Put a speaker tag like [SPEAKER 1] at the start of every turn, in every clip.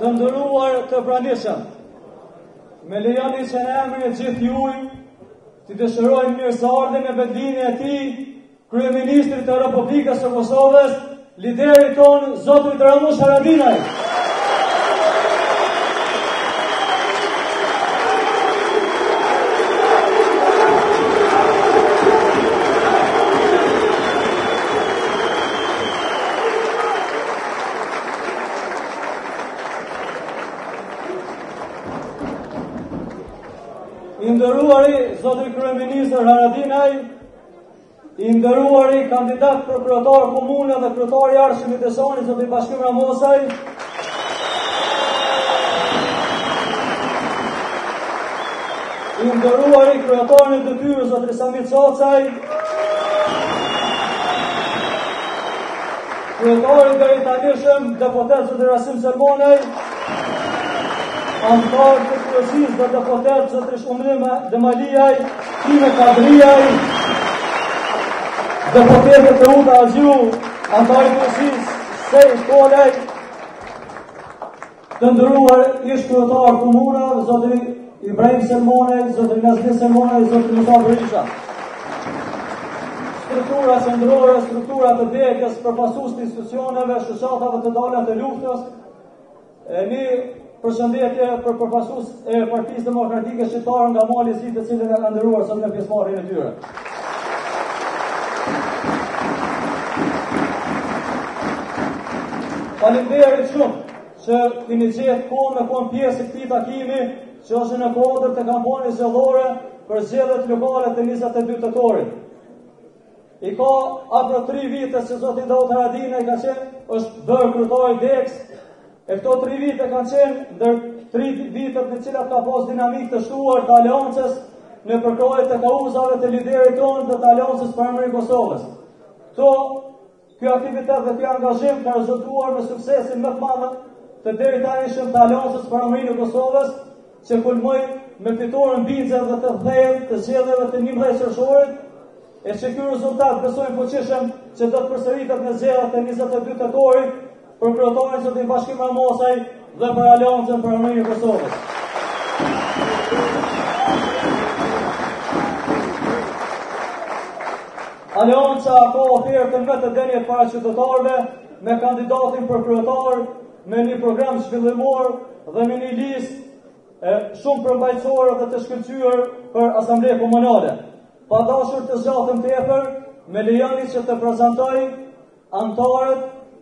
[SPEAKER 1] Të nderuar të pranishëm, me lejoni që në emrin e gjithë juj, të dëshirojmë mirëseardhjen e bedinje e tij, Kryeministrit të Republikës së Kosovës, liderit tonë, Zotrit Ramush Haradinaj. I nderuari Zotri Kryeministër Haradinaj, i nderuari kandidat për kryetar komune dhe kryetari i arshëm i Deçanit Zotri Bashkim Ramosaj, i nderuari kryetari i detyrës Zotri Samit Çocaj, kryetari i drejtanishëm deputet Zotri Rasim Selmonaj, antar të kryesisë dhe deputet Zotri Shumrim Demalijaj, Time Kadrijaj, deputetet të Uta Azju, antar të kryesisë Sej Kolaj, të nderuar ish kryetar komuna, Zotri Ibrahim Selmonaj, Zotri Nazmi Selmonaj, Zotri Musa Berisha. Struktura qendrore, struktura të degës, përfaqësues të institucioneve, shoqatave të dala të luftës, një përshëndetje për përfaqësues e Partisë Demokratike Shqiptare nga mali i të cilën e kanë nderuar sot në pjesëmarrjen e tyre. Faleminderit shumë që keni gjetur kohë me kon pjesë të këtij takimi, që është në kuadër të kampanjës zgjedhore për zgjedhjet lokale të 22 tetorit. I ka afro 3 vite që Zoti Daud Haradinaj ka qenë është bërë kryetar i DEX. E këto 3 vite kanë qenë ndër 3 vitet në cilat ka pas dinamik të shtuar të aleancës në përkrojët të kauzave të liderit tonë dhe të aleancës për emrin e Kosovës. Ky aktivitet dhe ky angazhim ka rezultuar me suksesin më të madh të deritanishëm të aleancës për emrin e Kosovës, që kulmoi me fitoren bindje dhe të thellë të zgjedhjeve të 11 qershorit, e që ky rezultat besojmë fuqishëm që do të përsëritet në zgjedhjet e 22 tetorit për kryetarin Zotin Bashkim Ramosaj dhe për aleancën për emrin e Kosovës. Aleanca ka ofertën më të denjët para qytetarëve, me kandidatin për kryetar, me një program zhvillimor dhe me një listë shumë përmbajtësore dhe të shkëlqyer për asamble komunale. Pa dashur të zgjatem tepër, me lejoni që të prezantoj antarët,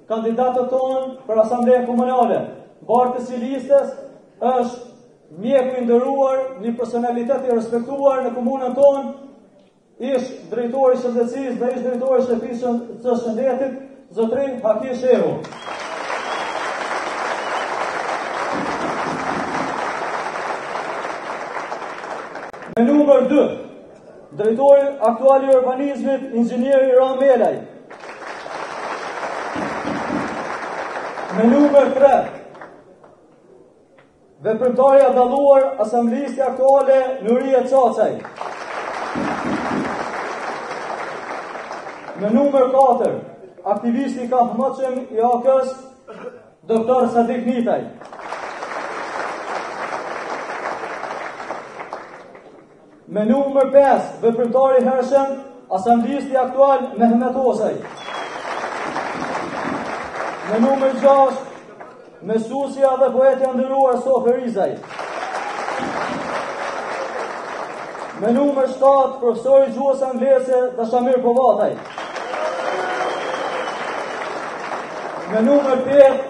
[SPEAKER 1] kandidatët tonë për asamble komunale. Bartësi i listës është mjeku i nderuar, një personalitet i respektuar në komunën tonë, ish drejtori i shëndetësisë dhe ish drejtori i shtëpisë së shëndetit, Zotri Haki Shehu. Me numër 2, drejtori aktual i urbanizmit, inxhinieri Ram Belaj. Me numër 3, veprimtarja dalluar, asamblejisti aktuale Nuria Çaçaj. Me numër 4, aktivisti i kampëmëqëm i AAK-s, Dr. Sadik Nitaj. Me numër 5, veprimtari i hershëm, asamblejisti aktual Mehmet Osaj. Me numër 6, mesuesja dhe poetja nderuar Sofi Rizaj. Me numër 7, profesori gjuhës angleze Dashamir Povataj. Me numër 5,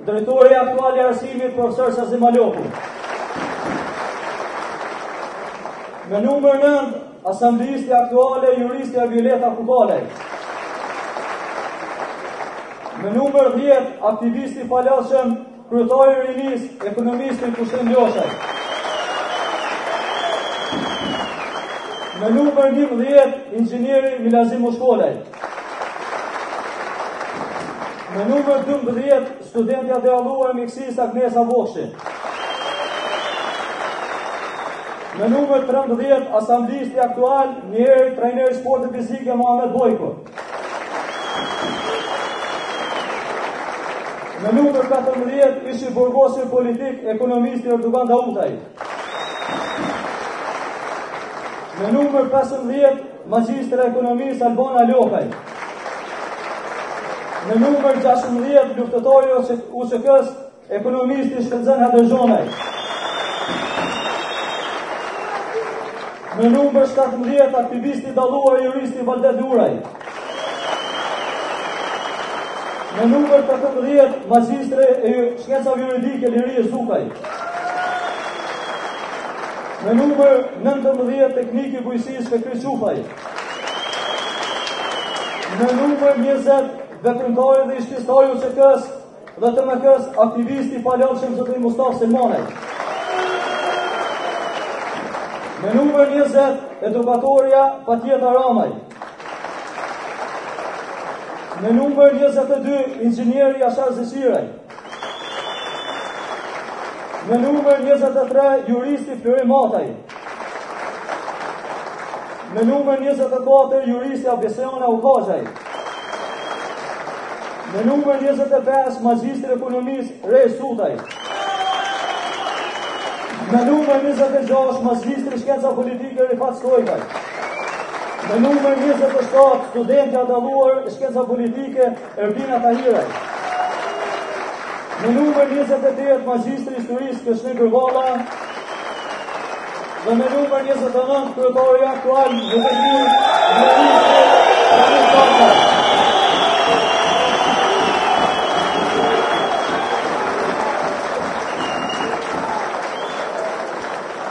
[SPEAKER 1] drejtori aktual i arsimit profesor Sazim Aloku. Me numër 9, asambleisti aktuale juristja Violeta Kukalaj. Me numër 10, aktivisti palashëm, kryetari i rinis, ekonomisti Kushtin Ljoshaj. Me numër 11, inxhinieri Milazim Ushkolaj. Me numër 12, studentja dealluar mjekësisë Agnesa Vokshi. Me numër 13, asambleisti aktual, njeri trajneri sportit fizike Muhamet Bojko. Në numër 14 ishi burgosi politik ekonomisti Erdogan Dautaj. Në numër 15 magjistra ekonomisë Albana Lokaj. Në numër 16 luftëtori USK-s ekonomisti Shkëndzën Hadërgjonaj. Në numër 17 aktivisti dalluar juristi Valdet Duraj. Në numër 18 magjistre e shkencave juridike Lirie Zukaj. Në numër 19 tekniki bujësisë Fikri Qufaj. Në numër 20 veprimtari dhe ishqistari USK-s dhe TMK-s aktivisti palaqshëm zotëri Mustafa Selmanaj. Në numër 20 edukatorja Patjeta Ramaj. Në numër 22 inxhinieri Ashar Zeshiraj. Në numër 23 juristi Flori Mataj. Në numër 24 juristi Abesiana Ukazaj. Në numër 25 magjistri ekonomisë Rej Sutaj. Në numër 26 magjistri shkenca politike Rifat Stojkaj. Në numër 27 studentja dalluar shkenca politike Erdina Tahiraj. Në numër 28 magjistri historisë Këshni Gërvala. Dhe në numër 29 kryetari aktual në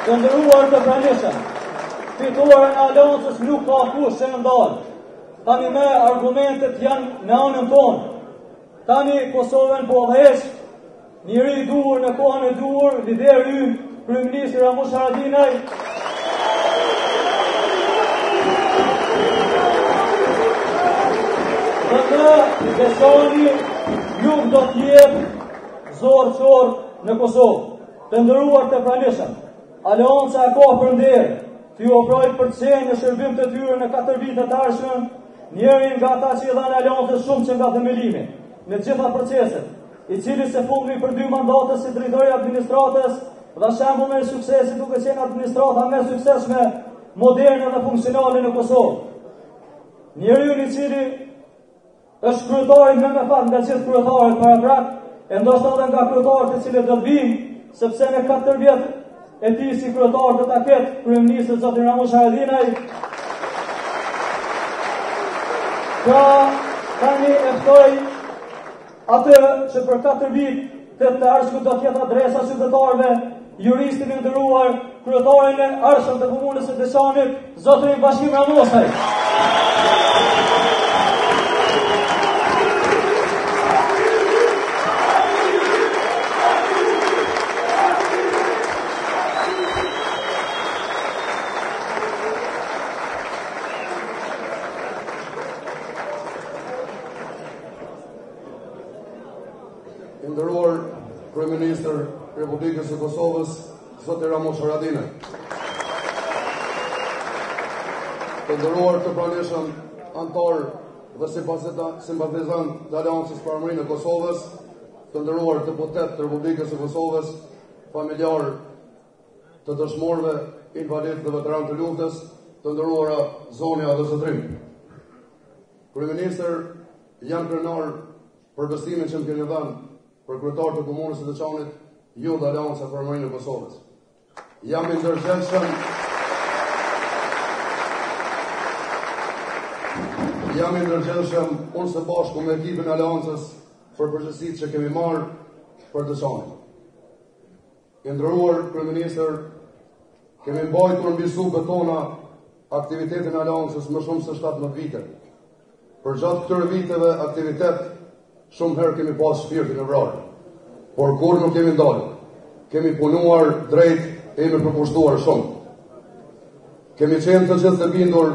[SPEAKER 1] të ndëruar të pranishëm, fituar në aleancës nuk ka kush që në ndalë. Tani me argumentet janë në anën tonë. Tani Kosovën po dhesh, njëri i duhur në kohën e duhur, lider ynë, kryeministri Ramush Haradinaj. Dhe në Deçani nuk do t'jetë zorë qorë në Kosovë. Të ndëruar të pranishëm, aleanca e ka për nderë, t'ju ofrojt për qenë në shërbim të tyre në 4 vite të arshëm, njërin nga ta që i dhanë aleancës shumë që nga themelimi, në gjitha proceset, i cili se fundmi për 2 mandatës si drejtori administratës dhe shembull e suksesit duke qenë administrata me suksesshme, moderne dhe funksionale në Kosovë. Njeriu i cili është kryetari me fat nga gjithë kryetarët paraprak, e ndoshta edhe nga kryetarët e cilët do të vinë, sepse në 4 vjet e tij si kryetar do ta ketë kryeministri zoti Ramush Haradinaj. Pra, tani e ftoj atë që për 4 vit të arshëm do t'jetë adresa qytetarëve, juristin e nderuar, kryetarin e arshëm të komunës së Deçanit, zotin Bashim Ramoshaj.
[SPEAKER 2] Nderuar Kryeministër Republikës së Kosovës, zoti Ramush Haradinaj. Të nderuar të pranishëm antar dhe simpatizant të Aleancës për Armërinë e Kosovës, të nderuar deputet të Republikës së Kosovës, familjar të dëshmorëve, invalid dhe veteran të luftës, të nderuara zonja dhe zotrim. Kryeministër, jam krenar për bestimin që më keni dhënë për kryetar të komunës së Deçanit, ju dhe Aleanca për Armërinë e Kosovës. Jam i ndërgjegjshëm unë së bashku me ekipin e Aleancës për përgjegjësitë që kemi marrë për Deçanin. I nderuar kryeministër, kemi mbajtur mbi supët tona aktivitetin e Aleancës më shumë se 17 vite. Për gjatë këtyre viteve aktivitet, shumë herë kemi pas shpirtin e vrarë, por kur nuk kemi ndalë. Kemi punuar drejt e jemi përkushtuar shumë. Kemi qenë të gjithë të bindur,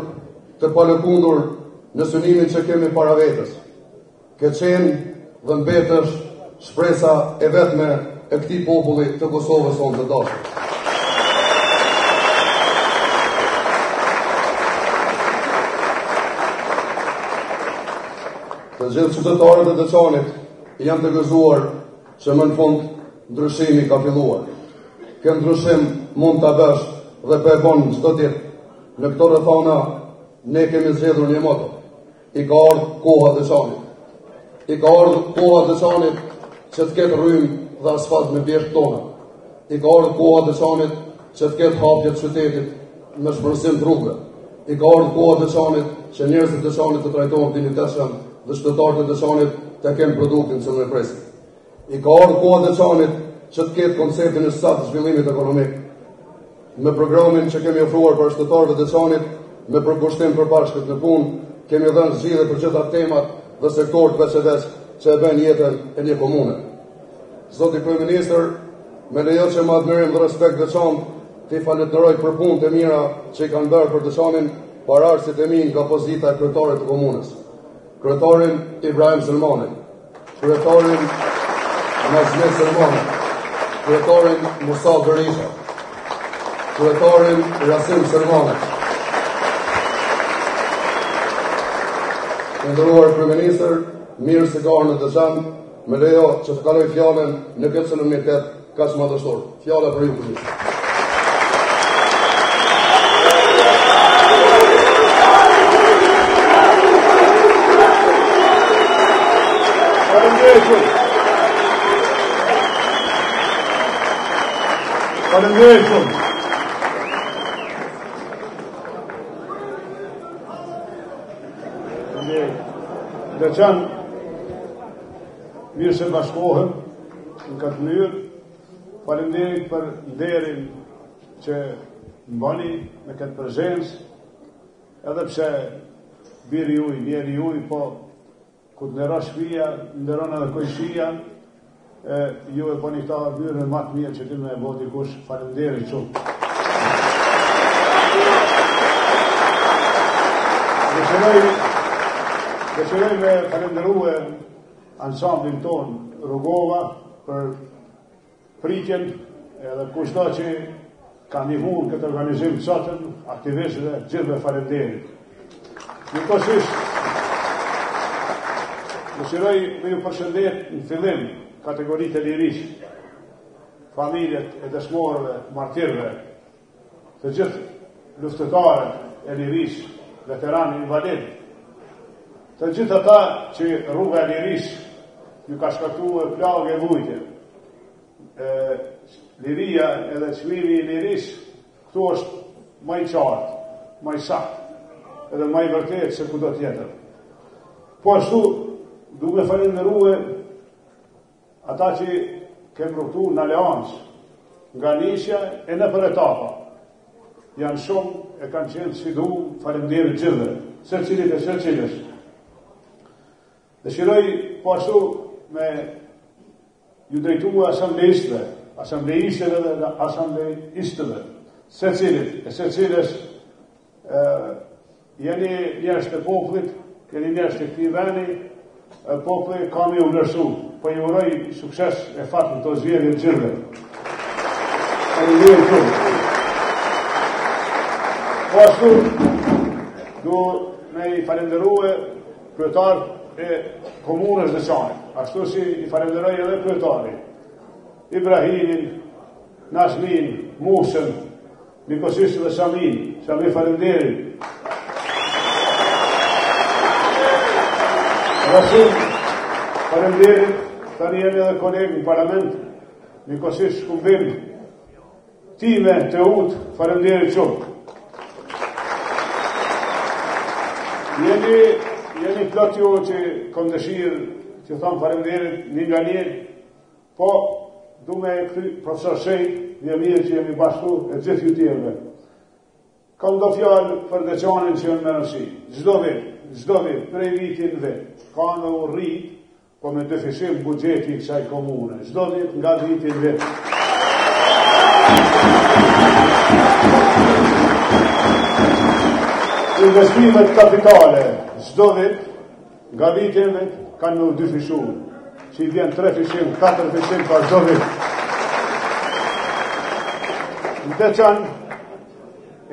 [SPEAKER 2] të palëkundur në synimin që kemi para vetës. Ke qenë dhe mbetesh shpresa e vetme e këtij populli të Kosovës sonë të dashur. Të gjithë qytetarët e Deçanit, janë të gëzuar që më në fund ndryshimi ka filluar. Kë ndryshim mund të bësh dhe për e bonë çdo ditë. Në këto rrethana ne kemi zgjedhur një moto. I ka ardhur koha e Deçanit. I ka ardhur koha e Deçanit që të ketë rrymë dhe asfalt me vjesht tona. I ka ardhur koha e Deçanit që të ketë hapje të qytetit me shpërësim të rrugëve. I ka ardhur koha e Deçanit që njerëzit e Deçanit të trajtohen dinjitetshëm dhe qytetarët e Deçanit të kenë produktin që ne presim. I ka ardhur koha e Deçanit që të ketë konceptin e sakt të zhvillimit ekonomik. Me programin që kemi ofruar për qytetarët e Deçanit, me përkushtim për bashkët në punë, kemi dhënë zgjidhje për gjitha temat dhe sektorët veçantë që e bën jetën e një komune. Zoti Kryeministër, me lejo që më admirim dhe respekt Deçan, ti falenderoj për punët e mira që i kanë bërë për Deçanin, paraqësit e mi nga pozita e kryetarit të komunës. Kryetarin Ibrahim Selmani, kryetarin Nazmet Selmani, kryetarin Musa Berisha, kryetarin Rasim Selmani. Nderuar Kryeministër, mirë se ka në Deçan, me lejo që të kaloj fjalën në këtë solemnitet kaq madhështor. Fjala për ju, Kryeministër.
[SPEAKER 3] Faleminderit. Deçan, mirë se bashkohem në këtë mënyrë. Faleminderit për nderin që më bani me këtë prezencë, edhe pse biri juaj, njeri juaj, po ku të ndero shtëpia, nderon edhe kojshia, ju e bani këta mënyrën më të mirë që ti më e bë dikush. Faleminderit shumë. Dëshiroj me falenderue ansamblin ton Rrugova për pritjen edhe kushto që ka ndihmuar këtë organizim të sotëm, aktivistëve, gjithëve faleminderit. Njëkohësisht, dëshiroj me ju përshëndet në fillim kategoritë e lirisë, familjet e dëshmorëve, martirëve, të gjithë luftëtarët e lirisë, veteranë invalid, të gjithë ata që rruga e lirisë ju ka shkaktuar plagë e vujtje. Liria edhe çmimi i lirisë, këtu është më i qartë, më i saktë, edhe më i vërtetë se kudo tjetër. Po ashtu, duke falenderue ata që kemë rrugtuar në aleancë, nga nisja e në për etapa. Janë shumë e kanë qenë sfidu, faleminderit gjithëve, secilit e secilës. Dëshiroj po ashtu me ju drejtua asamblejistëve, asamblejistëve dhe asamblejistëve, secilit e secilës, jeni njerëz të popullit, jeni njerëz të këtij vendi, populli ka me u vlerësu, po ju uroj sukses e fat në këto zgjedhje të gjithëve. Faleminderit shumë. Po ashtu du me i falenderue kryetar e komunës Deçanit, ashtu si i falenderoj edhe kryetari Ibrahimin, Nazmin, Musën, njëkohësisht dhe Sami falenderit. Rasim, falenderit, tani jemi edhe kolegë në parlament, njëkohësisht shkumbim time të ut, falenderit shumë. Jeni plot ju që kom dëshirë që thamë faleminderit një nga një, po du me këty profesor Shejt, një mirë që jemi bashku e gjithë ju tjerëve. Kam do fjallë për Deçanin që jënë më rëndësi. Çdo vit, prej vitin vet, ka në u rritë, po me defishim buxheti i kësaj komune. Çdo vit nga vitin vet. Investimet kapitale, çdo vit, nga vitin vet, kanë me u dyfishu. Që i vjen 3 fishim, 4 fishim për çdo vit. Në Deçan,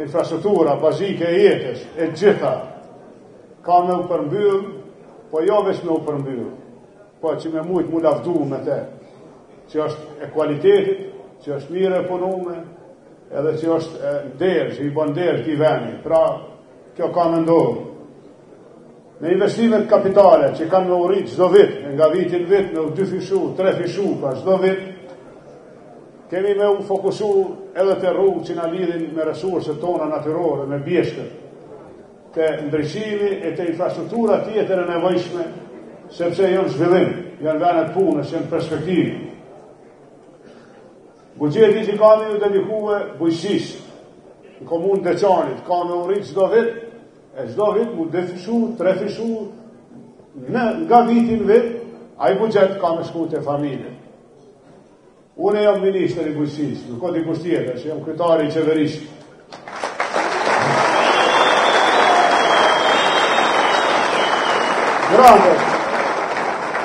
[SPEAKER 3] infrastruktura bazike e jetës, e gjitha, ka me u përmbyll, po jo veç me u përmbyll. po që me mujtë mu lafdu me te, që është e kualitetit, që është mire e punume, edhe që është e nderë, që i bon nderë t'i veni. Pra, kjo ka me ndohë. Në investimet kapitale që kanë me urit çdo vit, nga vitin vit, në 2 fishu, 3 fishu, pa çdo vit, kemi me u fokusu edhe të rrugë që na lidhin me resurset tona natyrore, me bjeshkët, të ndryshimi e të infrastruktura tjetër e nevojshme, sepse janë zhvillim, janë venet punës, janë perspektivë. Buxheti që kami ju dedikue bujqësisë, në komunë Deçanit, ka me urit çdo vit, e çdo vit mu 2 fishu, 3 fishu, nga vitin vit, ai buxhet ka me shku te familje. Unë jam minister i bujqësisë, nuk ka dikush tjetër, që jam kryetari i qeverisë.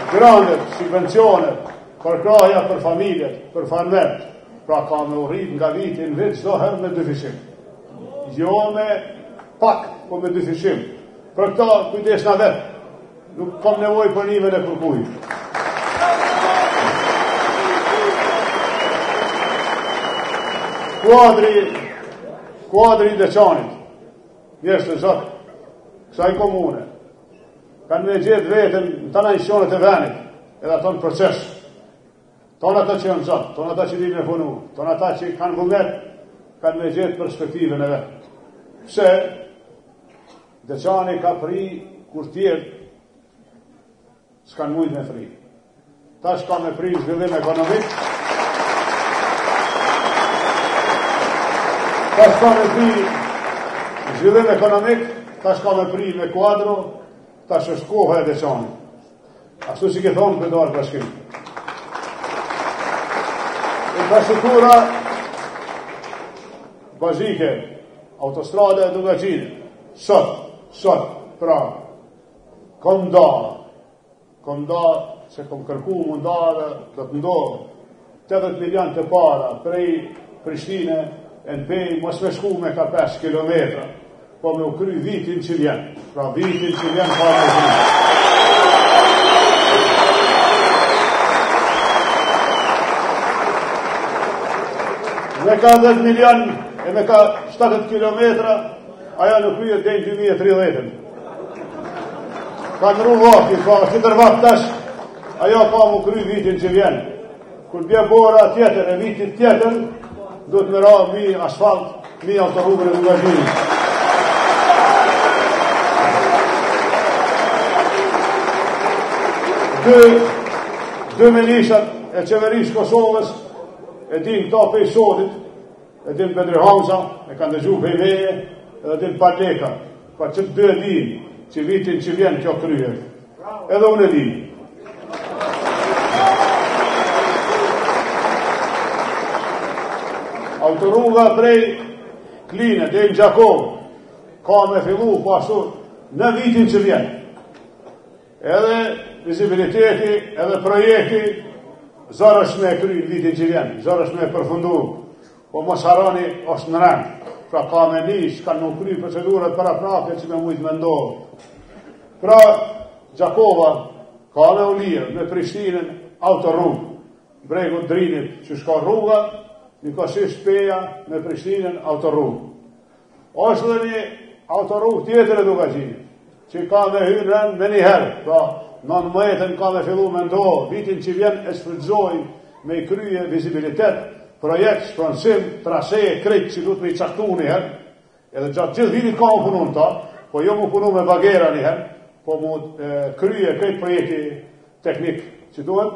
[SPEAKER 3] Grandet, subvencionet, përkraja për familjet, për farmet, pra ka me urrit nga vitin vit çdo herë me 2 fishim. Jo me pak, po me 2 fishim. Për këta kujdes na vet. Nuk kam nevojë për nivel e kërkuj. Kuadri i Deçanit, njerëz të zot, kësaj komune, kanë me gjithë vetën në të institucionet e venit, edhe ato në proces. Tonë ata që janë zotë, tonë ata që dinë me punu, tonë ata që kanë vullnet, kanë me gjithë perspektive në vetë. Pse, Deçani ka pri kur tjerë, s'kanë mujtë me fri. Tash ka me pri zhvillim ekonomik, tash ka me pri zhvillim ekonomik, tash ka me pri me kuadro, tash është koha e Deçanit. Ashtu që ke thonë për dorë bashkim. Infrastruktura bazike, autostrade e dugagjine, sot, pra, kom da, se kom kërku më nda dhe do të ndohë, 80 milion të para prej Prishtine e në pej, mos me shku me ka 5 kilometra, po me u kry vitin që vjen. Pra vitin që vjen pa me kry. Me ka 10 milion e me ka 70 kilometra, aja në kryet dhe në 2030. Ka në ru vakti, ka qëtër vakt tash, ajo ka mu kry vitin që vjen. Kur bje bora tjetër e vitit tjetër, do të më ra mi asfalt, mi autorrugën e dugagjinit. Dy ministrat e qeverisë Kosovës e din këta pej sodit, e din Bedri Hamza, e kanë dëgju pej veje, edhe din Paleka, pa që të dy e din që vitin që vjen kjo kryer. Edhe unë e din. Autorrruga prej Kline, dhe në Gjakov, ka me fillu po ashtu në vitin që vjen. Edhe vizibiliteti, edhe projekti, zërë është me kry në vitin që vjen, zërë është me përfundu, po mos harani është në rend, pra ka me nish, kanë në kry procedurat para prapje që me mujtë me ndohë. Pra, Gjakova, ka me u lirë, me Prishtinën, autorrugë, bregu Drinit, që shka rruga, një kosisht peja, me Prishtinën, autorrugë. është dhe një autorrugë tjetër e dugagjinit, që ka me hyrë rend me një herë, pra, në mëjetën ka me fillu me ndohë, vitin që vjen e shfrytëzoj me i krye vizibilitet, projekt, shpronësim, traseje, krejt që du të me i caktu një herë, edhe gjatë gjithë vitit ka mu punu në ta, po jo mu punu me bagera një herë, po mu krye krejt projekti teknik që duhet,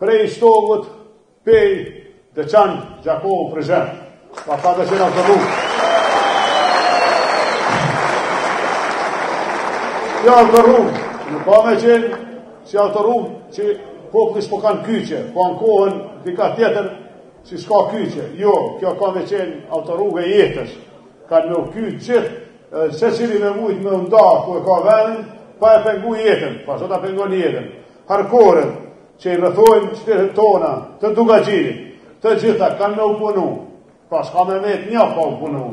[SPEAKER 3] prej shtogut, pej, Deçan, Gjakovë, Prezent, pa ka dhe qenë autorrugë. Ja autorrugë, nuk ka me qenë si autorrugë që popullis po kanë kyqe, po ankohen dika tjetër si s'ka kyqe. Jo, kjo ka me qenë autorrugë e jetës, kanë me u kyqe gjithë, se cili me mujtë me nda ku e ka venin, pa e pengu jetën, pa sot a pengon jetën. Harkoret që i rëthojnë qytetet tona, të dugagjinit, të gjitha kanë me u punu, pra s'ka me vetë një pa u punu,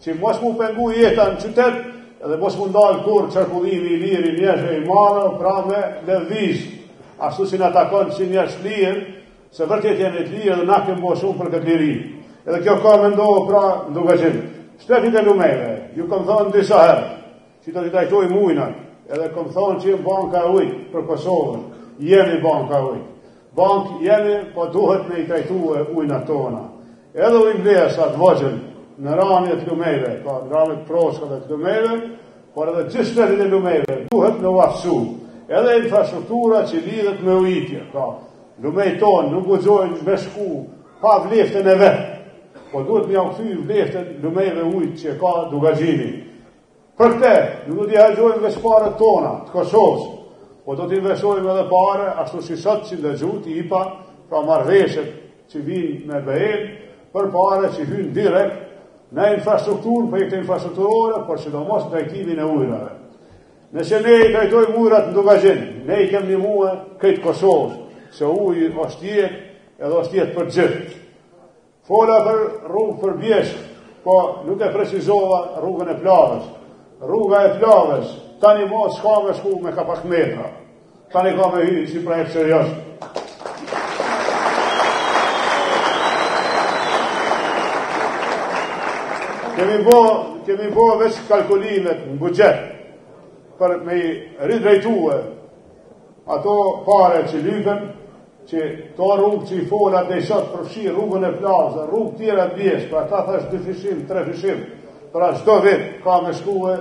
[SPEAKER 3] që mos mu pengu jetën në qytet, edhe mos mu ndalë kur qërkullimi i liri njëshe i marë, pra me lëviz, ashtu si na takon si njerëz të lirë, se vërtet jemi të lirë dhe na kemi bërë shumë për këtë liri. Edhe kjo ka mendohë pra në Dugaxhin. Shtetit e lumeve, ju kam thonë disa herë, që do t'i trajtoj mujnat, edhe kam thonë që jemi banka e ujtë për Kosovën, jemi banka e ujtë. Bank jemi, po duhet me i trajtue ujnat tona. Edhe ujnë vlesat vëgjën në ranjet lumeve, ka ranjet proskave të lumeve, por edhe gjithë shtetit e lumeve, duhet me uafsu. Edhe infrastruktura që lidhet me ujitje, ka lumej tonë nuk guxojnë me shku pa vleftën e vetë, po duhet me jaukëthy vleftën lumejve ujtë që ka Dugaxhini. Për këte, nuk do t'i hajgjojnë veç pare tona, të Kosovës, po do t'investojmë edhe pare, ashtu si sot që ndëgjut i IPA, pra marrëveshjet që vinë me BE, për pare që hynë direkt në infrastrukturën, projekte infrastrukturore, por sidomos trajtimin e ujrave. Nëse ne i trajtojmë ujrat në Dugaxhin, ne i kem ndihmue këtë Kosovës, se uji është jetë edhe është jetë për gjithë. Fola për rrugë për bjeshk, po nuk e precizova rrugën e Plavës. Rruga e Plavës, tani mos s'ka me shku me ka pak metra. Tani ka me hyjë si projekt serios. Kemi bo veç kalkulimet në buxhet për me ridrejtue ato pare që lypen, që to rrugë që i fola dhe i sot përfshi rrugën e Plavës, rrugë tjera të bjesh, pra ta thash 2 fishim, 3 fishim, pra çdo vit ka me shkue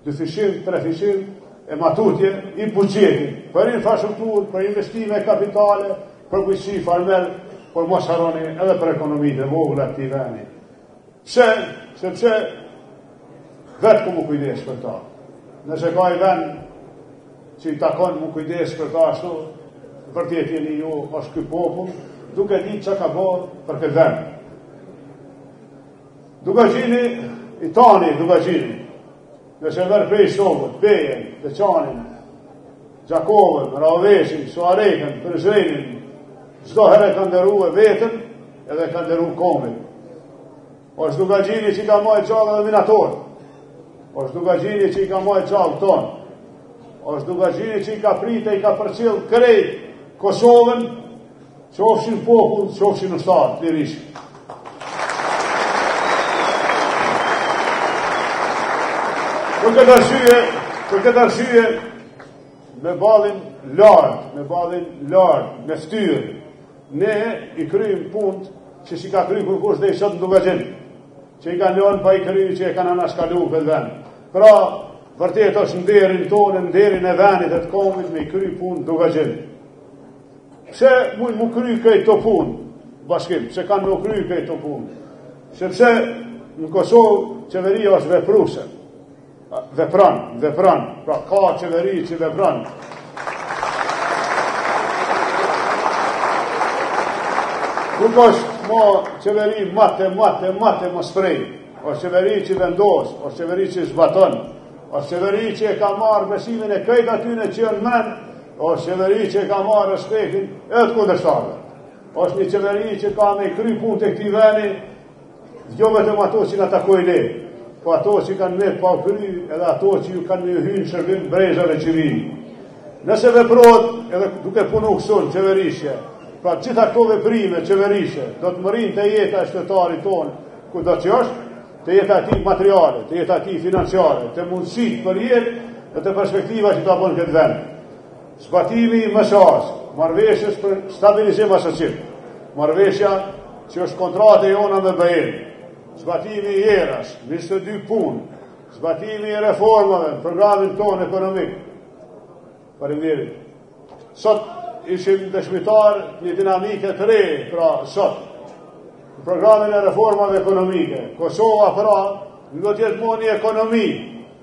[SPEAKER 3] 2 fishim, 3 fishim e matutje i buxhetit për infrastrukturë, për investime kapitale, për bujqësi farmel, por mos harroni edhe për ekonomitë e vogla të veni. Pse? Sepse vetë ku mu kujdes për ta. Nëse ka i vend që i takon mu kujdes për ta ashtu, vërtet jeni ju është ky popull, duke ditë që ka bërë për këtë vend. Dugaxhini, i tani Dugaxhini, nëse merr prej Sovët, Bejen, Deçanin, Gjakovën, Raveshin, Suarekën, Prizrenin, çdo herë ka ndërruar veten edhe ka ndërruar kombin. Është Dugaxhini që i ka marrë gjallë edhe minator. Është Dugaxhini që i ka marrë gjallë ton. Është Dugaxhini që i ka pritë e i ka përcjell krejt Kosovën, qofshin popull, qofshin ushtar, lirisht. Për këtë arsye, me ballin lart, me ftyrë, ne i kryjmë punët që si ka kryjë kërkush dhe i sot në Dugaxhin, që i kanë lënë pa i kryjë që e kanë anashkalu këtë vend. Pra, vërtet është nderin tonë, nderin e vendit e të kombit me i kryjë punë në Dugaxhin. Pse mund mu kryjë këtë të punë, bashkim, pse kanë mu kryjë këtë të punë? Sepse në Kosovë qeveria është vepruse. Vepran, pra ka qeveri që vepran. Nuk është ma qeveri mate më sprej. Është qeveri që vendos, është qeveri që zbaton, është qeveri që e ka marrë besimin e këjt atyne që janë men, është qeveri që e ka marrë respektin e të kundërshtarëve. Është një qeveri që ka me kry punë të këtij veni, jo vetëm ato që na takojnë ne, po ato që kanë me pa kry, edhe ato që ju kanë me hynë shërbim brezave që vinë. Nëse veprohet edhe duke punu kësun qeverisje, pra gjitha këto veprime qeverisje, do të mërin të jeta e shtetarit tonë, ku do që është, të jeta ti materiale, të jeta ti financiare, të mundësit për jetë dhe të perspektiva që ta bënë këtë vend. Zbatimi i mësas, marrëveshjes për stabilizim asocial, marrëveshja që është kontrate jona me BE, zbatimi i eras, 22 punë, zbatimi i reformave në programin tonë ekonomik. Faleminderit. Sot ishim dëshmitar një dinamike të re, pra sot, në programin e reformave ekonomike. Kosova pra, në do tjetë mo një ekonomi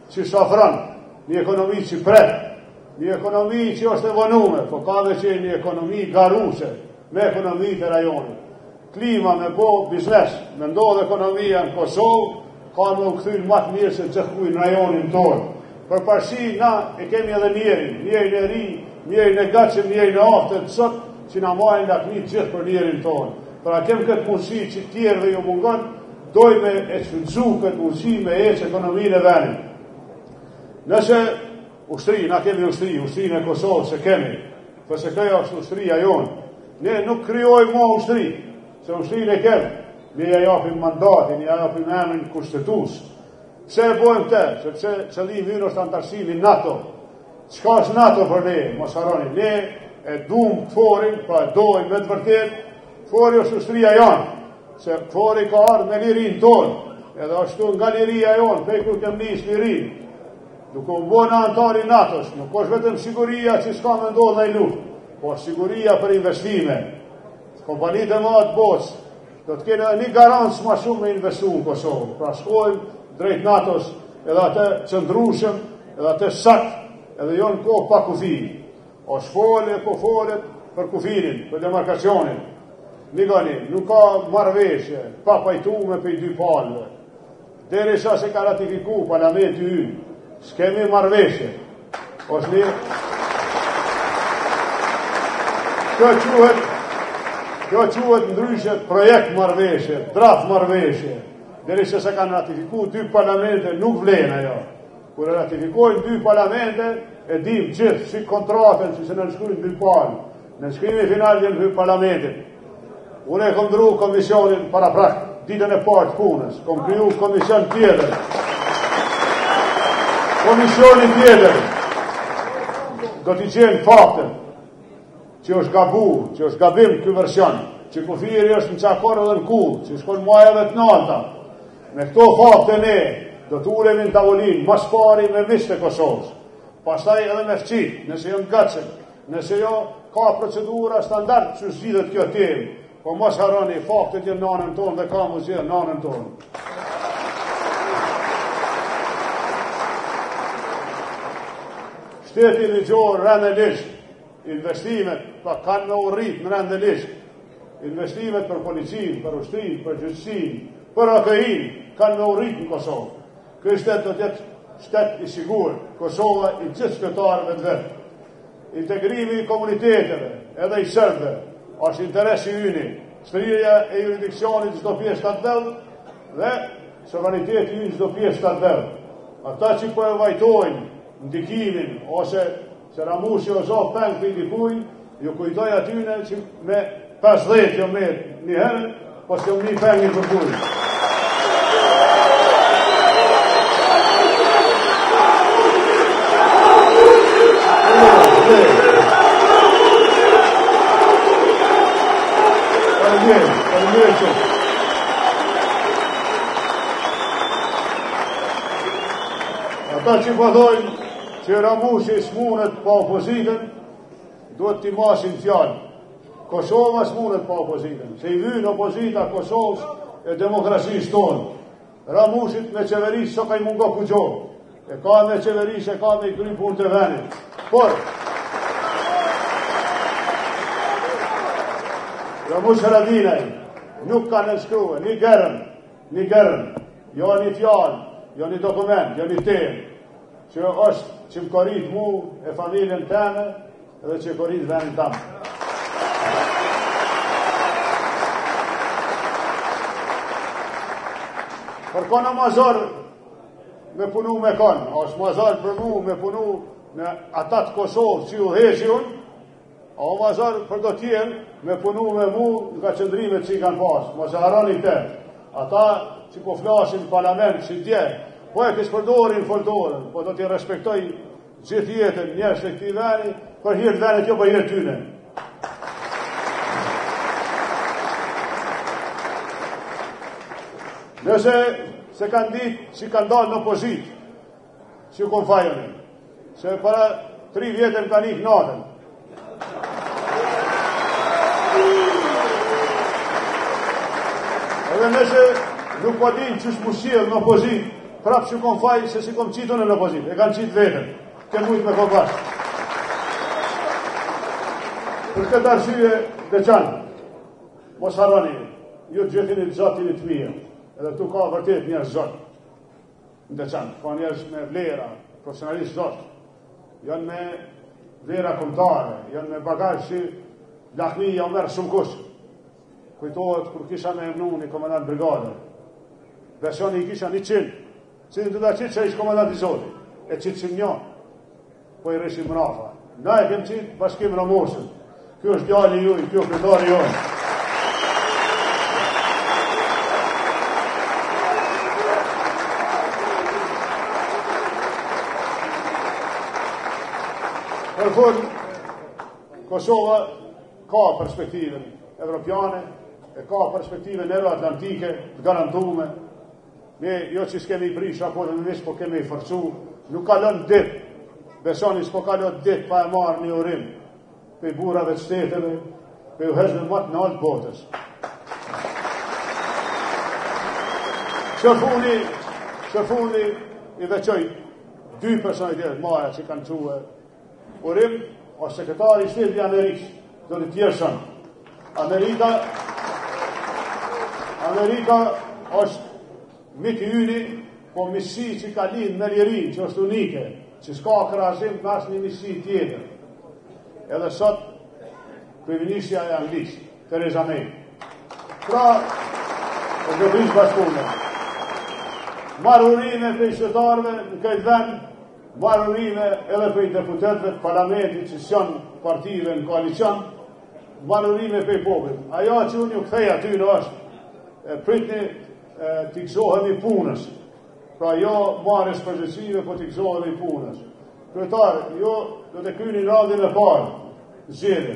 [SPEAKER 3] që shafran, një ekonomi që pret, një ekonomi që është e vonume, po ka dhe që një ekonomi garuse, me ekonomi të rajonit. Klima me bo biznes, me ndodhë ekonomia në Kosovë, ka me u këthyrë matë mirë se gjithkuj në rajonin tonë. Për parësi, na e kemi edhe njerin e ri, njerin e gatshëm, njerin e aftën, sot që na majnë lakmit gjithë për njerin tonë. Pra kem këtë mundësi që tjerë dhe ju mungon, dojme e shfrytzu këtë mundësi me eqë ekonominë e vendit. Nëse ushtri, na kemi ushtri në Kosovë se kemi, përse këja është ushtria jonë. Ne nuk kryojmë ma ushtri, se ushtrinë e kemë. Ne ja japim mandatin, ja japim emrin kushtetus. Pse e bojmë te? Sepse qëllimi ynë është antarësimi NATO. Qka është NATO për ne, mos harroni? Ne e dumë këforin, pra e dojmë me të vërtet, këfori është ushtria janë, se këfori ka ardhë me lirin tonë, edhe ashtu nga liria jonë, pej kur kem njës lirin, duke u bënë antari NATO-s, nuk është vetëm siguria që s'ka me ndodhë në i luft, po siguria për investime. Kompanit e matë botës, do të kene një garancë ma shumë me investu në Kosovë, pra shkojmë drejt NATO-s, edhe atë qëndrushëm, edhe atë sakt, edhe jo në kohë pa kufi. O shfole, po folet për kufinin, për demarkacionin. Nikoni, nuk ka marveshje, pa pajtume për i dy palëve. Dere sa se ka ratifiku parlamenti ynë, s'kemi marveshje. Është një... Kjo quhet ndryshe projekt marveshje, draft marveshje. Dere sa se kanë ratifiku dy parlamente, nuk vlen ajo. Kur e ratifikojnë dy parlamente, e dim gjithë, si kontratën që se në nëshkujnë dy palë. Në nëshkrimi final vjen për parlamentit. Unë e kom ndru komisionin para prak, ditën e partë punës. Kom kriju komision tjetër. Komisionin tjetër do t'i qenë faktën që është gabu, që është gabim këj version, që kufiri është në qakorë dhe në kullë, që shkon majave të nanta. Me këto fakte ne do t'ulemi në tavolinë, mas pari me vishë të Kosovës. Pastaj edhe me fqit, nëse jo në gëtësën, nëse jo ka procedura standard që zhidhet kjo temë, po mos harroni, faktet jenë nanën tonë dhe ka mu zhidhe nanën tonë. Shteti ligjor rendelisht, investimet, pa kanë me urrit në rendelisht, investimet për policinë, për ushtrin, për gjyqësinë, për AKI-n, kanë me urrit në Kosovë. Ky shtet do të jetë shtet i sigur, Kosova i gjithë shqiptarëve të vetë. Integrimi i komuniteteve, edhe i sërbëve, është interesi yni, shtrirja e jurisdikcionit çdo pjesë të atë dhe sovraniteti ynë çdo pjesë të atë. Ata që po e vajtojnë ndikimin, ose se Ramushi o zoh peng për i dikujnë, ju kujtoj atyne që me 50 jo me një herë, po se unë një pengin për kujnë. Ata që përdojnë që Ramushi s'munet pa opozitën, duhet t'i masin fjallë. Kosova s'munet pa opozitën, se i vynë opozita Kosovës e demokrasisë tonë. Ramushit me qeverisë so ka i mungo kugjohë, e ka me qeverisë, e ka me i kry punë të venit. Por, Ramush Haradinaj nuk ka nënshkruhe, një gërën, jo një fjallë, jo një dokument, jo një temë, që është që më korit mu e familjen teme edhe që korit venin tamë. Për kona mazor me punu me konë, është mazor për mu me punu në atat Kosovë që u heqi unë, a o mazor për do tjenë me punu me mu nga qëndrimet që i kanë pasë, mos e harani te. Ata që po flasin parlament që dje, po e kësë përdorin fordorën, po do t'i respektoj gjithë jetën njërës të këti veni, për hirtë venet jo për hirtë tyne. Nëse se kanë ditë që kanë dalë në opozitë, që u konë fajënë, se para 3 vjetën kanë ikë natën. Edhe nëse nuk po dinë që shmu sjellë në opozitë, prapë që kom fajë se si kom qitu në opozitë, e kanë qitë vetën, ke mujtë me kopasë. Për këtë arsye, Deçan, mos harroni, ju të gjithinit zotinit mirë, edhe tu ka vërtet njerëz zot. Në Deçan, ka njerëz me vlera, profesionalistë zot, janë me vlera kombëtare, janë me bagazh që lakmi ja merr shumë kush. Kujtohet kur kisha me emnu një komandant brigade, versioni i kisha 100, që të da qitë që ishë komandant i Zotit, e qitë që një, po i reshim mrafa. Na e kem qitë bashkim Ramosën. Kjo është djali juj, kjo kryetari jonë. Për fund, Kosova ka perspektivën evropiane, e ka perspektivën euroatlantike të garantume. Ne jo që s'kemi i prish raportën në vish, po kemi i forcu. Nuk kalon dit, besoni s'po kalon dit pa e marrë një urim për burave të shteteve, për u hezme matë në altë botës. Që fundi i veqoj dy personalitetet maja që kanë quë urim, o sekretari i shtetit i Amerikës, AAK-Deçan. Amerika është miti yni, po misi që ka linë në lirin, që është unike, që s'ka krahazim në asnjë misi tjetër. Edhe sot, kryeministja e Anglisë, Theresa May. Pra, e Zotërisë Bashkuar, marrurime për qytetarëve në këtë vend, marrurime edhe për deputetëve të parlamentit që janë partive në koalicion, marrurime për popullit. Ajo që unë ju kthej aty në është pritni t'i gëzohemi punës. Pra jo marrës përgjithësive, po t'i gëzohemi punës. Kryetar, jo do të kryeni radhën e parë, zgjedhje.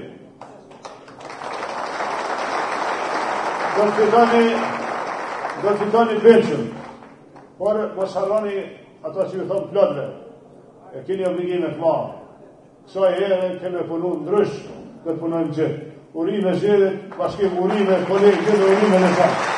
[SPEAKER 3] Do të fitoni pension, por mos harroni ato që ju thonë plotëve. E keni obligime të madhe. Kësaj herë kemi punu ndrysh, do të punojmë gjithë. Urime zgjedhjet, bashkim urime, kolegë gjithë urime në zanë.